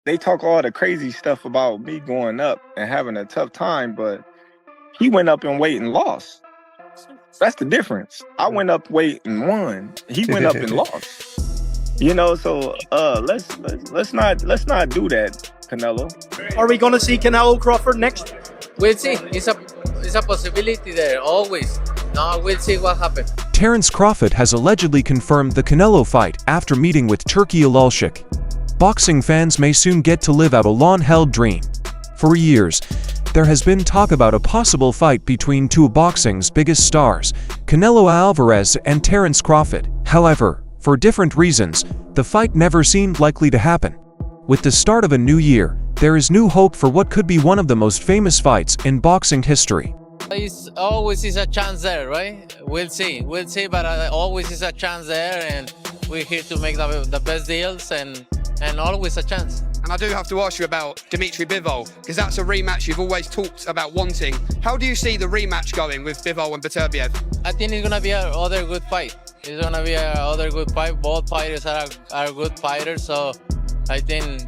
they talk all the crazy stuff about me going up and having a tough time, but he went up in weight and lost. That's the difference. I went up weight and won. He went up and lost. You know, so let's not do that, Canelo. Are we gonna see Canelo Crawford next? We'll see. It's a possibility there, always. No, we'll see what happens. Terence Crawford has allegedly confirmed the Canelo fight after meeting with Turki Alalshikh. Boxing fans may soon get to live out a long-held dream. For years, there has been talk about a possible fight between two of boxing's biggest stars, Canelo Alvarez and Terence Crawford. However, for different reasons, the fight never seemed likely to happen. With the start of a new year, there is new hope for what could be one of the most famous fights in boxing history. It's always is a chance there, right? We'll see, but always is a chance there, and we're here to make the best deals, and always a chance. And I do have to ask you about Dimitri Bivol, because that's a rematch you've always talked about wanting. How do you see the rematch going with Bivol and Beterbiev? I think it's gonna be another good fight. It's gonna be another good fight. Both fighters are good fighters, so I think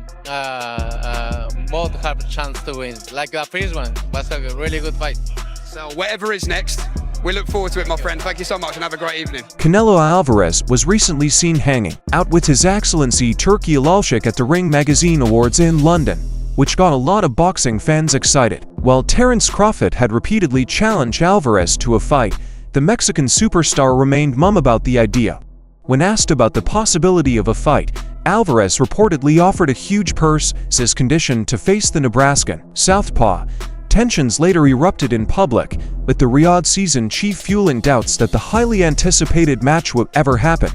both have a chance to win. Like the first one was a really good fight. So whatever is next, we look forward to it, my friend. Thank you so much and have a great evening. Canelo Alvarez was recently seen hanging out with His Excellency Turki Alalshikh at the Ring Magazine Awards in London, which got a lot of boxing fans excited. While Terence Crawford had repeatedly challenged Alvarez to a fight, the Mexican superstar remained mum about the idea. When asked about the possibility of a fight, Alvarez reportedly offered a huge purse as condition to face the Nebraskan southpaw. Tensions later erupted in public, with the Riyadh season chief fueling doubts that the highly anticipated match would ever happen.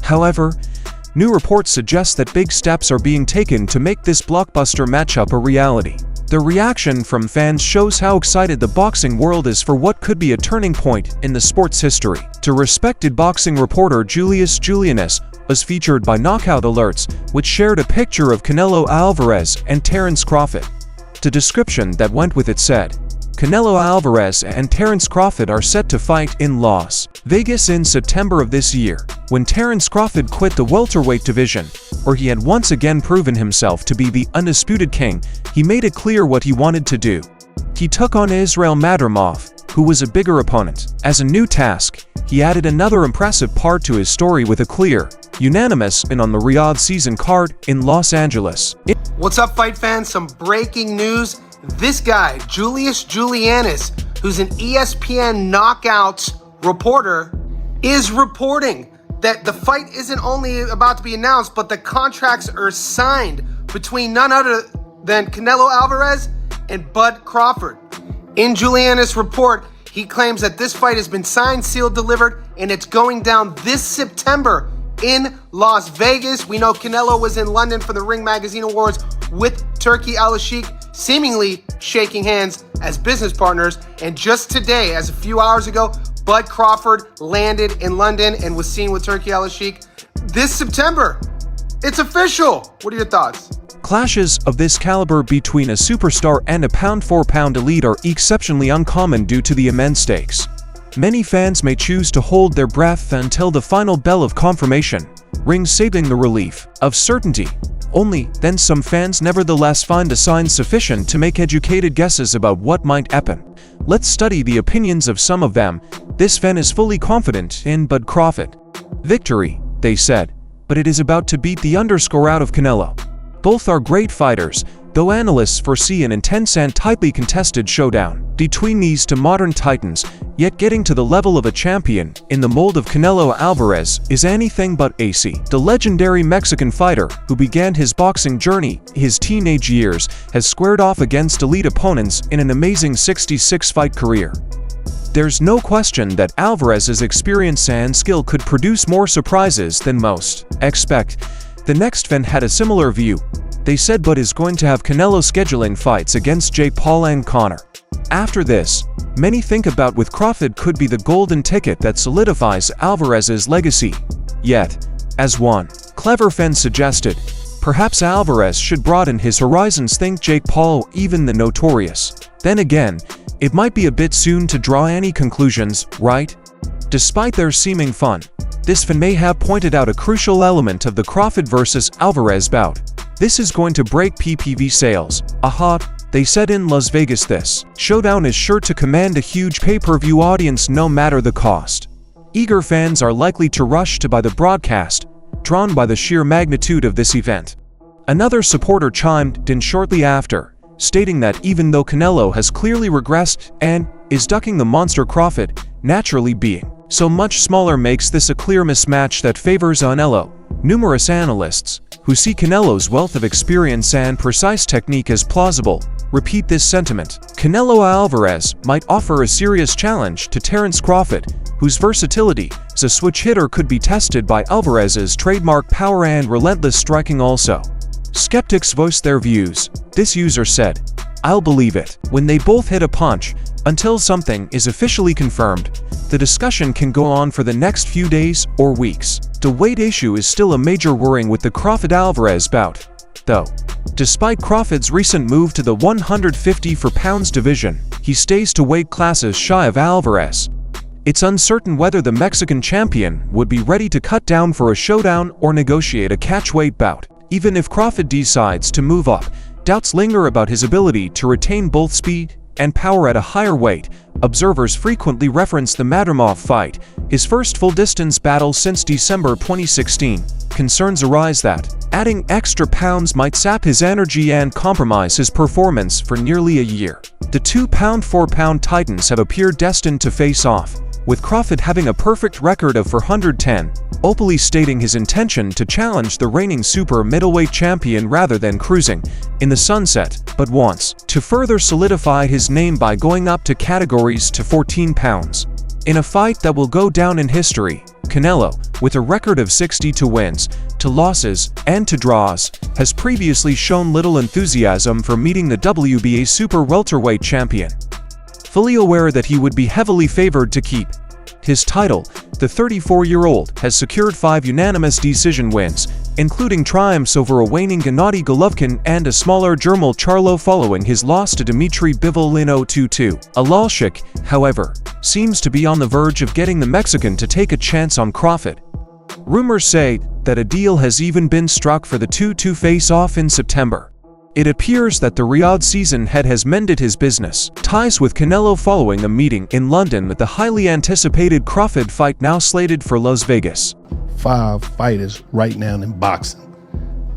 However, new reports suggest that big steps are being taken to make this blockbuster matchup a reality. The reaction from fans shows how excited the boxing world is for what could be a turning point in the sport's history. To respected boxing reporter Julius Julianus was featured by Knockout Alerts, which shared a picture of Canelo Alvarez and Terence Crawford. The description that went with it said, Canelo Alvarez and Terence Crawford are set to fight in Las Vegas in September of this year. When Terence Crawford quit the welterweight division, where he had once again proven himself to be the undisputed king, he made it clear what he wanted to do. He took on Israel Madrimov, who was a bigger opponent. As a new task, he added another impressive part to his story with a clear, unanimous win on the Riyadh season card in Los Angeles. What's up, fight fans? Some breaking news. This guy, Julius Julianus, who's an ESPN Knockouts reporter, is reporting that the fight isn't only about to be announced, but the contracts are signed between none other than Canelo Alvarez and Bud Crawford. In Julianus' report, he claims that this fight has been signed, sealed, delivered, and it's going down this September in Las Vegas. We know Canelo was in London for the Ring Magazine Awards with Turki Alalshikh, seemingly shaking hands as business partners. And just today, as a few hours ago, Bud Crawford landed in London and was seen with Turki Alalshikh this September. It's official. What are your thoughts? Clashes of this caliber between a superstar and a pound-for-pound elite are exceptionally uncommon due to the immense stakes. Many fans may choose to hold their breath until the final bell of confirmation rings, saving the relief of certainty. Only then some fans nevertheless find the signs sufficient to make educated guesses about what might happen. Let's study the opinions of some of them. This fan is fully confident in Bud Crawford. Victory, they said, but it is about to beat the underscore out of Canelo. Both are great fighters, though analysts foresee an intense and tightly contested showdown between these two modern titans, yet getting to the level of a champion in the mold of Canelo Alvarez is anything but easy. The legendary Mexican fighter, who began his boxing journey his teenage years, has squared off against elite opponents in an amazing 66-fight career. There's no question that Alvarez's experience and skill could produce more surprises than most expect. The next fan had a similar view. They said Bud is going to have Canelo scheduling fights against Jake Paul and Conor. After this, many think about with Crawford could be the golden ticket that solidifies Alvarez's legacy. Yet, as one clever fan suggested, perhaps Alvarez should broaden his horizons, think Jake Paul, even the Notorious. Then again, it might be a bit soon to draw any conclusions, right? Despite their seeming fun, this fan may have pointed out a crucial element of the Crawford vs. Alvarez bout. This is going to break PPV sales. Aha, they said in Las Vegas this showdown is sure to command a huge pay-per-view audience no matter the cost. Eager fans are likely to rush to buy the broadcast, drawn by the sheer magnitude of this event. Another supporter chimed in shortly after, stating that even though Canelo has clearly regressed and is ducking the monster Crawford, naturally being so much smaller makes this a clear mismatch that favors Canelo. Numerous analysts, who see Canelo's wealth of experience and precise technique as plausible, repeat this sentiment. Canelo Alvarez might offer a serious challenge to Terence Crawford, whose versatility as a switch hitter could be tested by Alvarez's trademark power and relentless striking also. Skeptics voiced their views. This user said, "I'll believe it when they both hit a punch. Until something is officially confirmed, the discussion can go on for the next few days or weeks." The weight issue is still a major worrying with the Crawford-Alvarez bout, though. Despite Crawford's recent move to the 154 pounds division, he stays to weight classes shy of Alvarez. It's uncertain whether the Mexican champion would be ready to cut down for a showdown or negotiate a catchweight bout. Even if Crawford decides to move up, doubts linger about his ability to retain both speed and power at a higher weight. Observers frequently reference the Madrimov fight, his first full-distance battle since December 2016. Concerns arise that adding extra pounds might sap his energy and compromise his performance for nearly a year. The 2-pound-4-pound titans have appeared destined to face off, with Crawford having a perfect record of 410, openly stating his intention to challenge the reigning super middleweight champion rather than cruising in the sunset, but wants to further solidify his name by going up to categories to 14 pounds. In a fight that will go down in history, Canelo, with a record of 62 wins, to losses, and to draws, has previously shown little enthusiasm for meeting the WBA super welterweight champion. Fully aware that he would be heavily favored to keep his title, the 34-year-old has secured 5 unanimous decision wins, including triumphs over a waning Gennady Golovkin and a smaller Jermall Charlo following his loss to Dmitry Bivol in 0-2-2. Alalshikh, however, seems to be on the verge of getting the Mexican to take a chance on Crawford. Rumors say that a deal has even been struck for the 2-2 face-off in September. It appears that the Riyadh season head has mended his business ties with Canelo following a meeting in London with the highly anticipated Crawford fight now slated for Las Vegas. 5 fighters right now in boxing.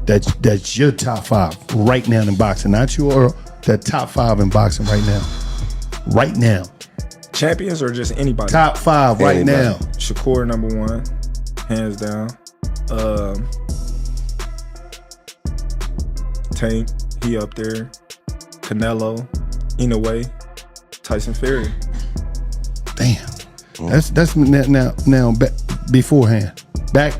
That's your top 5 right now in boxing, not your the top 5 in boxing right now. Right now. Champions or just anybody? Top 5 right Anybody. now. Shakur #1, hands down. Tank, he up there. Canelo, Inoue, Tyson Fury. Damn. That's now beforehand. Back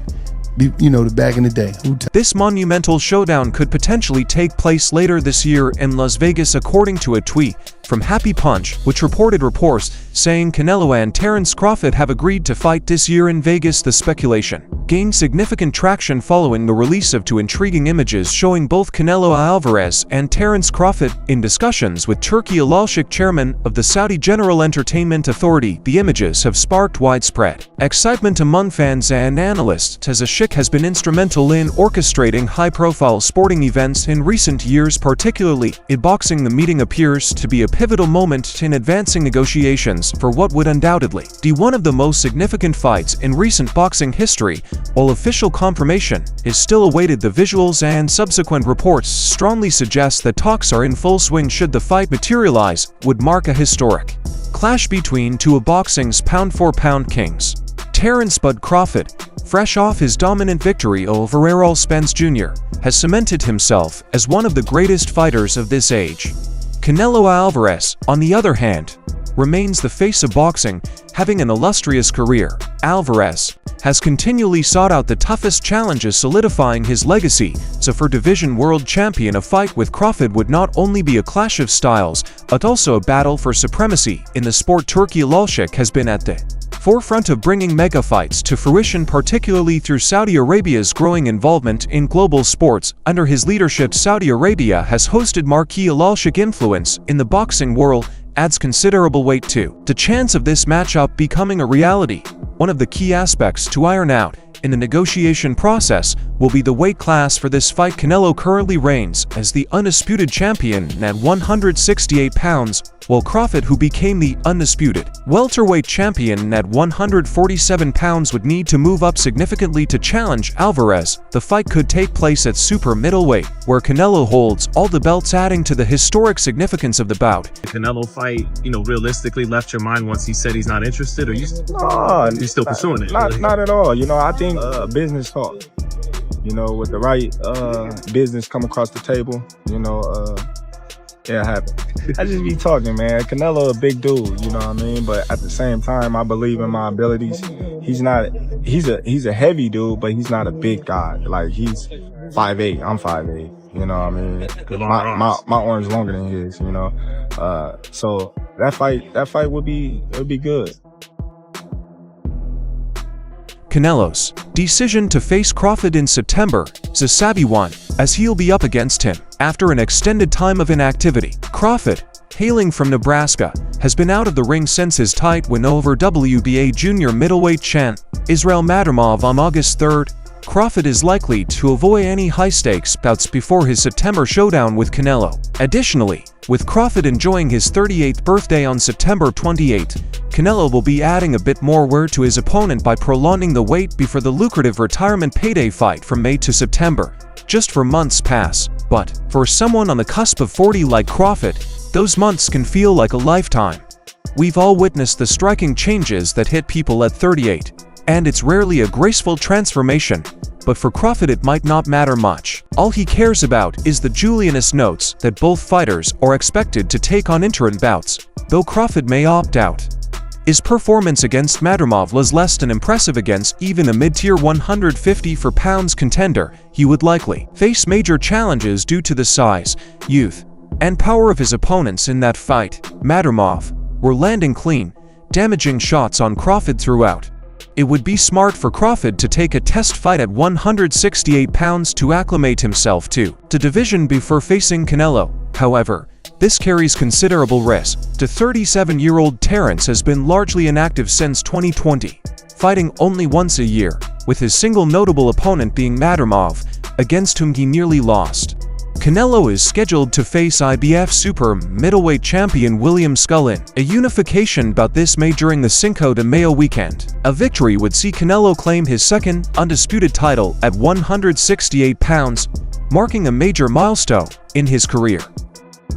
in the day. This monumental showdown could potentially take place later this year in Las Vegas, according to a tweet from Happy Punch, which reported reports saying Canelo and Terence Crawford have agreed to fight this year in Vegas. The speculation gained significant traction following the release of 2 intriguing images showing both Canelo Alvarez and Terence Crawford in discussions with Turki Alalshikh, chairman of the Saudi General Entertainment Authority. The images have sparked widespread excitement among fans and analysts, as Alalshikh has been instrumental in orchestrating high-profile sporting events in recent years, particularly in boxing. The meeting appears to be a pivotal moment in advancing negotiations for what would undoubtedly be one of the most significant fights in recent boxing history. While official confirmation is still awaited, the visuals and subsequent reports strongly suggest that talks are in full swing. Should the fight materialize, would mark a historic clash between 2 of boxing's pound-for-pound kings. Terence Bud Crawford, fresh off his dominant victory over Errol Spence Jr., has cemented himself as one of the greatest fighters of this age. Canelo Alvarez, on the other hand, remains the face of boxing, having an illustrious career. Alvarez has continually sought out the toughest challenges, solidifying his legacy as a 4-division world champion. A fight with Crawford would not only be a clash of styles, but also a battle for supremacy in the sport. Turki Alalshikh has been at the forefront of bringing mega fights to fruition, particularly through Saudi Arabia's growing involvement in global sports. Under his leadership, Saudi Arabia has hosted marquee. Alalshikh influence in the boxing world adds considerable weight to the chance of this matchup becoming a reality. One of the key aspects to iron out in the negotiation process will be the weight class for this fight. Canelo currently reigns as the undisputed champion at 168 pounds, while Crawford, who became the undisputed welterweight champion at 147 pounds, would need to move up significantly to challenge Alvarez. The fight could take place at super middleweight, where Canelo holds all the belts, adding to the historic significance of the bout. The Canelo fight, realistically left your mind once he said he's not interested, or you're still pursuing it? Not at all. I think business talk. With the right business come across the table, it'll happen. I just be talking, man. Canelo a big dude, you know what I mean? But at the same time, I believe in my abilities. He's a heavy dude, but he's not a big guy. Like, he's 5'8", I'm 5'8", you know what I mean? My arm's longer than his, so that fight would be good. Canelo's decision to face Crawford in September is a savvy one, as he'll be up against him after an extended time of inactivity. Crawford, hailing from Nebraska, has been out of the ring since his tight win over WBA junior middleweight champ Israel Madrimov on August 3rd. Crawford is likely to avoid any high-stakes bouts before his September showdown with Canelo. Additionally, with Crawford enjoying his 38th birthday on September 28, Canelo will be adding a bit more wear to his opponent by prolonging the wait before the lucrative retirement payday fight from May to September. Just 4 months pass, but for someone on the cusp of 40 like Crawford, those months can feel like a lifetime. We've all witnessed the striking changes that hit people at 38, and it's rarely a graceful transformation. But for Crawford it might not matter much. All he cares about is the Julianus notes that both fighters are expected to take on interim bouts, though Crawford may opt out. His performance against Madrimov was less than impressive. Against even a mid-tier 154 pounds contender, he would likely face major challenges due to the size, youth, and power of his opponents in that fight. Madrimov were landing clean, damaging shots on Crawford throughout. It would be smart for Crawford to take a test fight at 168 pounds to acclimate himself to the division before facing Canelo. However, this carries considerable risk. The 37-year-old Terrence has been largely inactive since 2020, fighting only once a year, with his single notable opponent being Madrimov, against whom he nearly lost. Canelo is scheduled to face IBF super middleweight champion William Scullin. A unification bout this May during the Cinco de Mayo weekend. A victory would see Canelo claim his second undisputed title at 168 pounds, marking a major milestone in his career.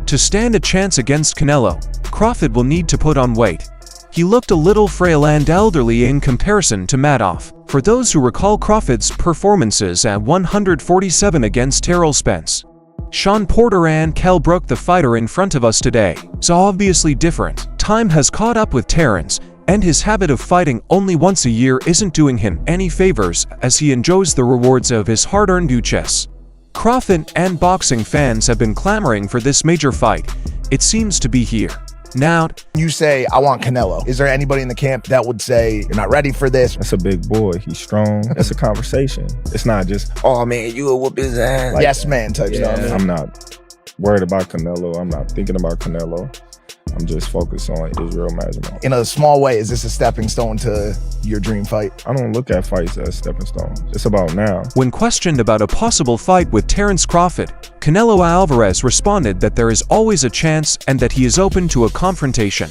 To stand a chance against Canelo, Crawford will need to put on weight. He looked a little frail and elderly in comparison to Madoff. For those who recall Crawford's performances at 147 against Terrell Spence, Sean Porter and Kell Brook, the fighter in front of us today is obviously different. Time has caught up with Terrence, and his habit of fighting only once a year isn't doing him any favors as he enjoys the rewards of his hard-earned duchess. Crawford and boxing fans have been clamoring for this major fight. It seems to be here. Now, you say, I want Canelo. Is there anybody in the camp that would say, you're not ready for this? That's a big boy. He's strong. That's a conversation. It's not just, oh man, you will whoop his ass. Like, yes, man type stuff. I'm not worried about Canelo. I'm not thinking about Canelo. I'm just focused on Israel Madrimov. In a small way, is this a stepping stone to your dream fight? I don't look at fights as stepping stones. It's about now. When questioned about a possible fight with Terrence Crawford, Canelo Alvarez responded that there is always a chance and that he is open to a confrontation.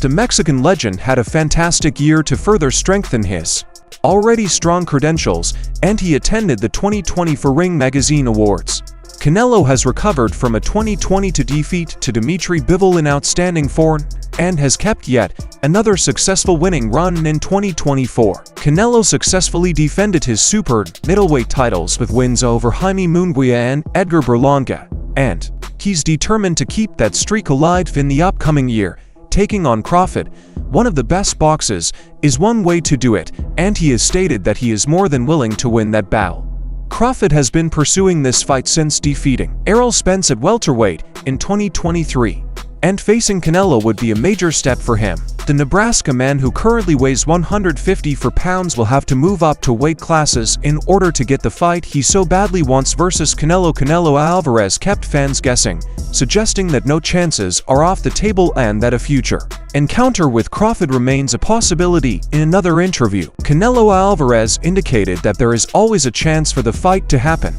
The Mexican legend had a fantastic year to further strengthen his already strong credentials, and he attended the 2024 Ring Magazine Awards. Canelo has recovered from a 2022 defeat to Dimitri Bivol in outstanding form and has kept yet another successful winning run in 2024. Canelo successfully defended his super middleweight titles with wins over Jaime Munguia and Edgar Berlanga, and he's determined to keep that streak alive in the upcoming year. Taking on Crawford, one of the best boxers, is one way to do it, and he has stated that he is more than willing to win that battle. Crawford has been pursuing this fight since defeating Errol Spence at welterweight in 2023, and facing Canelo would be a major step for him. The Nebraska man, who currently weighs 154 pounds, will have to move up to weight classes in order to get the fight he so badly wants versus Canelo. Canelo Alvarez kept fans guessing, suggesting that no chances are off the table and that a future encounter with Crawford remains a possibility. In another interview, Canelo Alvarez indicated that there is always a chance for the fight to happen.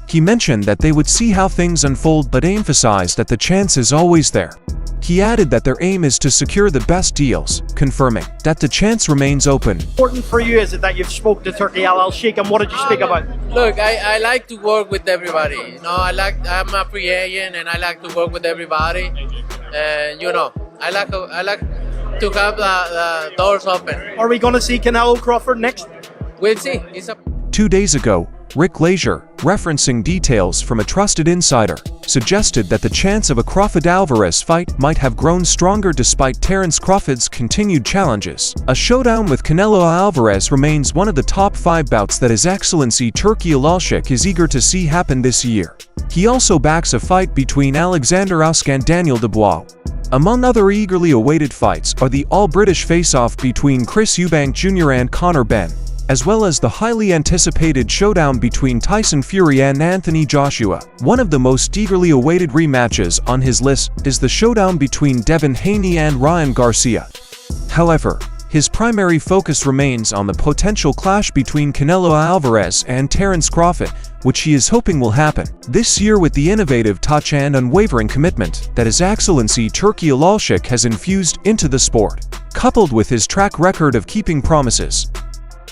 He mentioned that they would see how things unfold but emphasized that the chance is always there. He added that their aim is to secure the best deals, confirming that the chance remains open. Important for you is it that you've spoken to Turki Alalshikh, and what did you speak about? Look, I like to work with everybody. You know, I'm a free agent and I like to work with everybody. And you know, I like to have the doors open. Are we going to see Canelo Crawford next? We'll see. 2 days ago, Rick Lazier, referencing details from a trusted insider, suggested that the chance of a Crawford-Alvarez fight might have grown stronger despite Terence Crawford's continued challenges. A showdown with Canelo Alvarez remains one of the top 5 bouts that His Excellency Turki Alalshikh is eager to see happen this year. He also backs a fight between Alexander Usyk and Daniel Dubois. Among other eagerly awaited fights are the all-British face-off between Chris Eubank Jr. and Conor Benn, as well as the highly anticipated showdown between Tyson Fury and Anthony Joshua. One of the most eagerly awaited rematches on his list is the showdown between Devin Haney and Ryan Garcia. However, his primary focus remains on the potential clash between Canelo Alvarez and Terence Crawford, which he is hoping will happen this year with the innovative touch and unwavering commitment that His Excellency Turki Alalshikh has infused into the sport, coupled with his track record of keeping promises.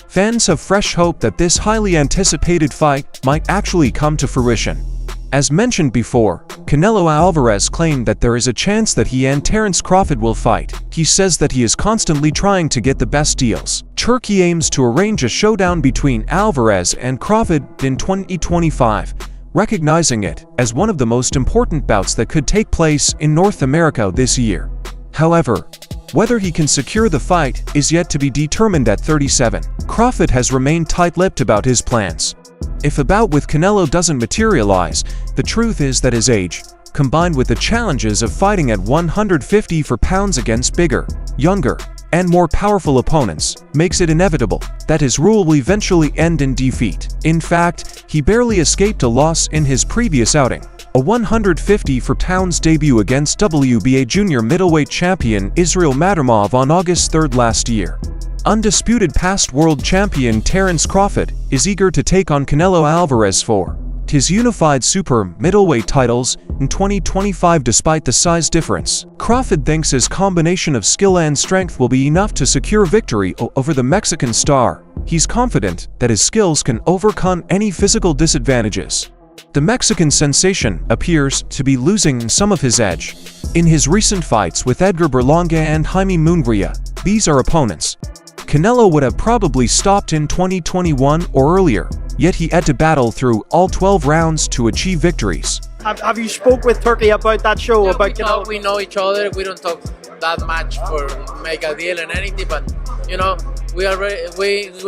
Fans have fresh hope that this highly anticipated fight might actually come to fruition. As mentioned before, Canelo Alvarez claimed that there is a chance that he and Terence Crawford will fight. He says that he is constantly trying to get the best deals. Turkey aims to arrange a showdown between Alvarez and Crawford in 2025, recognizing it as one of the most important bouts that could take place in North America this year. However, whether he can secure the fight is yet to be determined at 37. Crawford has remained tight-lipped about his plans. If a bout with Canelo doesn't materialize, the truth is that his age, combined with the challenges of fighting at 154 pounds against bigger, younger, and more powerful opponents, makes it inevitable that his rule will eventually end in defeat. In fact, he barely escaped a loss in his previous outing, a 154 pounds debut against WBA junior middleweight champion Israel Madrimov on August 3 last year. Undisputed past world champion Terence Crawford is eager to take on Canelo Alvarez for his unified super middleweight titles in 2025 despite the size difference. Crawford thinks his combination of skill and strength will be enough to secure victory over the Mexican star. He's confident that his skills can overcome any physical disadvantages. The Mexican sensation appears to be losing some of his edge. In his recent fights with Edgar Berlanga and Jaime Munguia, these are opponents Canelo would have probably stopped in 2021 or earlier, yet he had to battle through all 12 rounds to achieve victories. Have you spoke with Turki about that show? Yeah, about Canelo? we know each other. We don't talk that much for make a deal and anything, but you know, we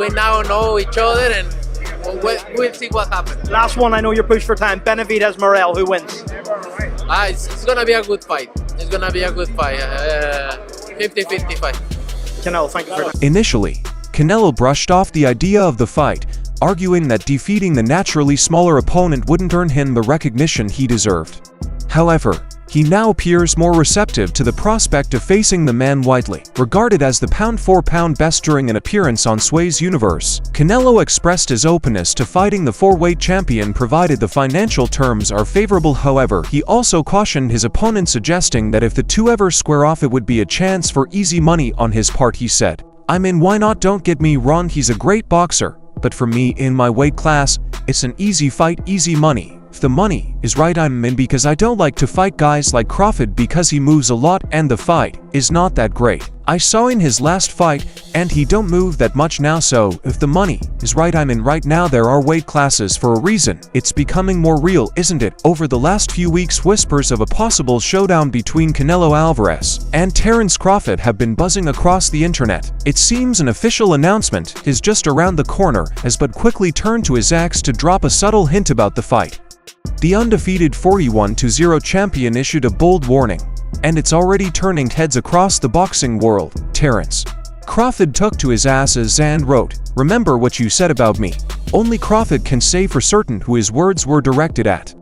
now know each other, and we'll see what happens. Last one, I know you're pushed for time. Benavidez Morel, who wins? It's gonna be a good fight. It's gonna be a good fight. 50-50 fight. Canelo, thank you for that. Initially, Canelo brushed off the idea of the fight, arguing that defeating the naturally smaller opponent wouldn't earn him the recognition he deserved. However, he now appears more receptive to the prospect of facing the man widely regarded as the pound-for-pound best during an appearance on Sway's Universe. Canelo expressed his openness to fighting the four-weight champion provided the financial terms are favorable. However, he also cautioned his opponent, suggesting that if the two ever square off, it would be a chance for easy money on his part. He said, "I'm in, why not? Don't get me wrong, he's a great boxer, but for me in my weight class, it's an easy fight, easy money. If the money is right, I'm in, because I don't like to fight guys like Crawford because he moves a lot and the fight is not that great. I saw in his last fight and he don't move that much now, so if the money is right, I'm in. Right now there are weight classes for a reason. It's becoming more real, isn't it?" Over the last few weeks, whispers of a possible showdown between Canelo Alvarez and Terence Crawford have been buzzing across the internet. It seems an official announcement is just around the corner, as Bud quickly turned to his ex to drop a subtle hint about the fight. The undefeated 41-0 champion issued a bold warning, and it's already turning heads across the boxing world. Terence Crawford took to his asses and wrote, "Remember what you said about me." Only Crawford can say for certain who his words were directed at.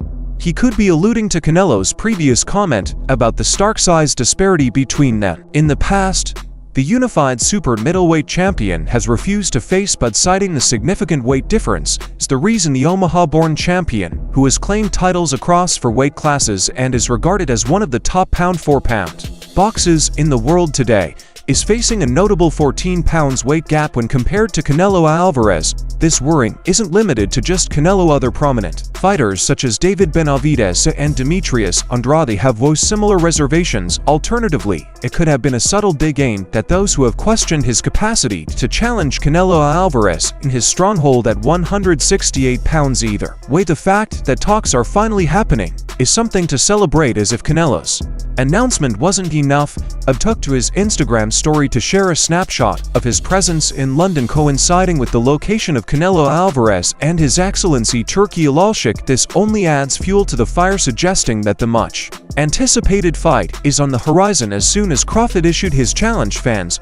He could be alluding to Canelo's previous comment about the stark size disparity between them. In the past, the unified super middleweight champion has refused to face Bud, citing the significant weight difference is the reason the Omaha-born champion, who has claimed titles across 4 weight classes and is regarded as one of the top pound-for-pound boxers in the world today, is facing a notable 14 pounds weight gap when compared to Canelo Alvarez. This worrying isn't limited to just Canelo. Other prominent fighters such as David Benavidez and Demetrius Andrade have voiced similar reservations. Alternatively, it could have been a subtle dig aimed at those who have questioned his capacity to challenge Canelo Alvarez in his stronghold at 168 pounds either way. The fact that talks are finally happening is something to celebrate, as if Canelo's announcement wasn't enough. Ab took to his Instagram story to share a snapshot of his presence in London coinciding with the location of Canelo Alvarez and His Excellency Turki Alalshikh. This only adds fuel to the fire, suggesting that the much anticipated fight is on the horizon. As soon as Crawford issued his challenge, fans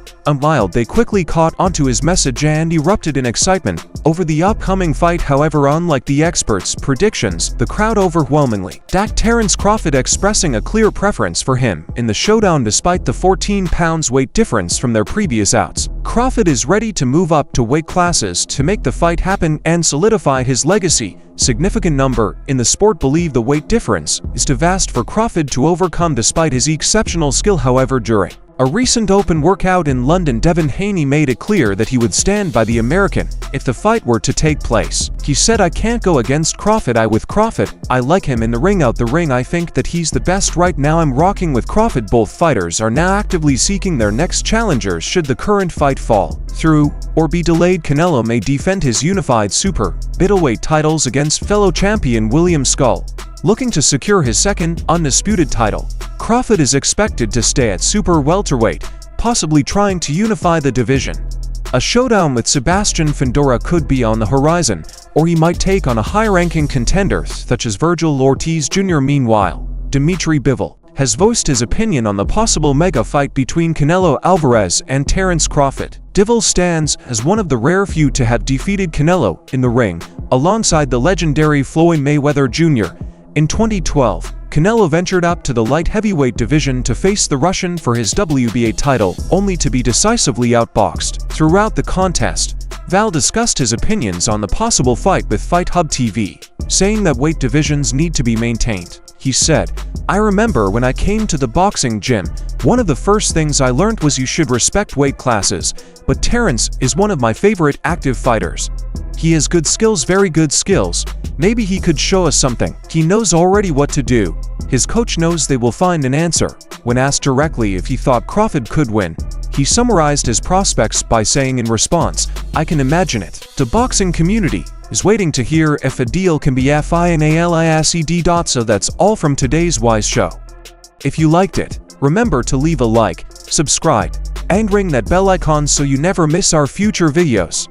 they quickly caught onto his message and erupted in excitement over the upcoming fight. However, unlike the experts' predictions, the crowd overwhelmingly backed Terence Crawford, expressing a clear preference for him in the showdown despite the 14 pounds weight difference from their previous outs. Crawford is ready to move up to weight classes to make the fight happen and solidify his legacy. Significant number in the sport believe the weight difference is too vast for Crawford to overcome despite his exceptional skill. However, during a recent open workout in London, Devin Haney made it clear that he would stand by the American if the fight were to take place. He said, "I can't go against Crawford. With Crawford, I like him in the ring. Out the ring, I think that he's the best right now. I'm rocking with Crawford." Both fighters are now actively seeking their next challengers should the current fight fall through or be delayed. Canelo may defend his unified super middleweight titles against fellow champion William Skull, looking to secure his second undisputed title. Crawford is expected to stay at super welterweight, possibly trying to unify the division. A showdown with Sebastian Fundora could be on the horizon, or he might take on a high-ranking contender such as Virgil Ortiz Jr. Meanwhile, Dimitri Bivol has voiced his opinion on the possible mega fight between Canelo Alvarez and Terence Crawford. Bivol stands as one of the rare few to have defeated Canelo in the ring, alongside the legendary Floyd Mayweather Jr. In 2012, Canelo ventured up to the light heavyweight division to face the Russian for his WBA title, only to be decisively outboxed. Throughout the contest, Val discussed his opinions on the possible fight with Fight Hub TV, saying that weight divisions need to be maintained. He said, "I remember when I came to the boxing gym, one of the first things I learned was you should respect weight classes, but Terence is one of my favorite active fighters. He has good skills, very good skills. Maybe he could show us something. He knows already what to do. His coach knows they will find an answer." When asked directly if he thought Crawford could win, he summarized his prospects by saying in response, "I can imagine it. The boxing community is waiting to hear if a deal can be finalized. So that's all from today's Wise Show. If you liked it, remember to leave a like, subscribe, and ring that bell icon so you never miss our future videos.